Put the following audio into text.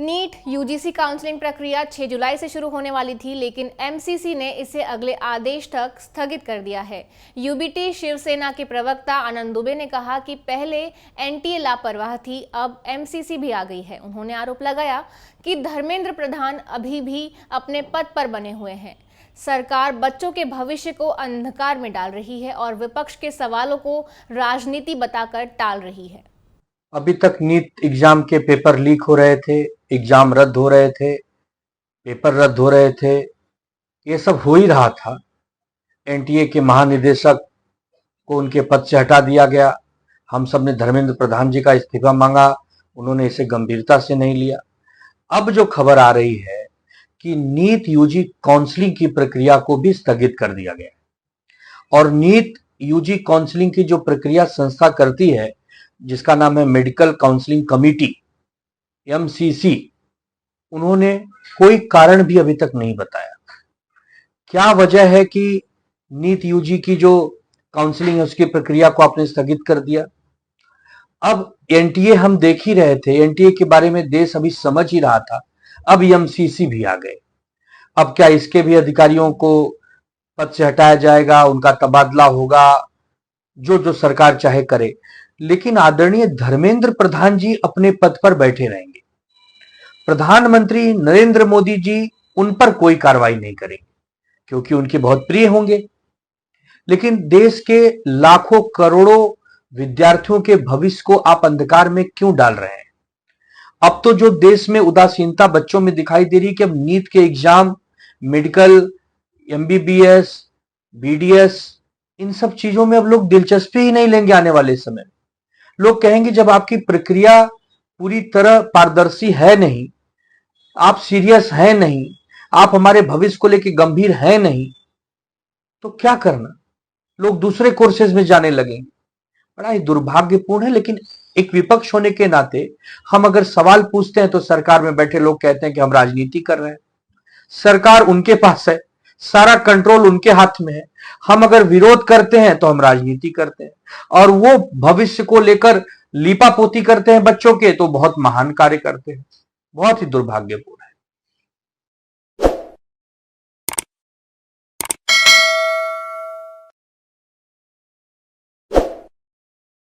NEET UGC counselling प्रक्रिया 6 जुलाई से शुरू होने वाली थी, लेकिन एमसीसी ने इसे अगले आदेश तक स्थगित कर दिया है। यूबीटी शिवसेना के प्रवक्ता आनंद दुबे ने कहा कि पहले एनटीए लापरवाह थी, अब एमसीसी भी आ गई है। उन्होंने आरोप लगाया कि धर्मेंद्र प्रधान अभी भी अपने पद पर बने हुए हैं। सरकार बच्चों के भविष्य को अंधकार में डाल रही है और विपक्ष के सवालों को राजनीति बताकर टाल रही है। अभी तक नीट एग्जाम के पेपर लीक हो रहे थे, एग्जाम रद्द हो रहे थे, पेपर रद्द हो रहे थे, ये सब हो ही रहा था। एनटीए के महानिदेशक को उनके पद से हटा दिया गया। हम सब ने धर्मेंद्र प्रधान जी का इस्तीफा मांगा, उन्होंने इसे गंभीरता से नहीं लिया। अब जो खबर आ रही है कि नीट यूजी काउंसलिंग की प्रक्रिया को भी स्थगित कर दिया गया और नीट यूजी काउंसलिंग की जो प्रक्रिया संस्था करती है, जिसका नाम है मेडिकल काउंसलिंग कमिटी एमसीसी, उन्होंने कोई कारण भी अभी तक नहीं बताया। क्या वजह है कि नीट यूजी की जो काउंसलिंग है उसकी प्रक्रिया को आपने स्थगित कर दिया। अब एनटीए हम देख ही रहे थे, एनटीए के बारे में देश अभी समझ ही रहा था, अब एमसीसी भी आ गए। अब क्या इसके भी अधिकारियों को पद से हटाया जाएगा, उनका तबादला होगा, जो जो सरकार चाहे करे, लेकिन आदरणीय धर्मेंद्र प्रधान जी अपने पद पर बैठे रहेंगे। प्रधानमंत्री नरेंद्र मोदी जी उन पर कोई कार्रवाई नहीं करेंगे क्योंकि उनके बहुत प्रिय होंगे, लेकिन देश के लाखों करोड़ों विद्यार्थियों के भविष्य को आप अंधकार में क्यों डाल रहे हैं? अब तो जो देश में उदासीनता बच्चों में दिखाई दे रही है कि अब नीट के एग्जाम, मेडिकल, एमबीबीएस, बीडीएस, इन सब चीजों में अब लोग दिलचस्पी ही नहीं लेंगे। आने वाले समय लोग कहेंगे जब आपकी प्रक्रिया पूरी तरह पारदर्शी है नहीं, आप सीरियस हैं नहीं, आप हमारे भविष्य को लेकर गंभीर हैं नहीं, तो क्या करना? लोग दूसरे कोर्सेज में जाने लगेंगे। बड़ा ही दुर्भाग्यपूर्ण है, लेकिन एक विपक्ष होने के नाते हम अगर सवाल पूछते हैं तो सरकार में बैठे लोग कहते हैं कि हम राजनीति कर रहे हैं। सरकार उनके पास है, सारा कंट्रोल उनके हाथ में है। हम अगर विरोध करते हैं तो हम राजनीति करते हैं, और वो भविष्य को लेकर लीपापोती करते हैं बच्चों के, तो बहुत महान कार्य करते हैं। बहुत ही दुर्भाग्यपूर्ण।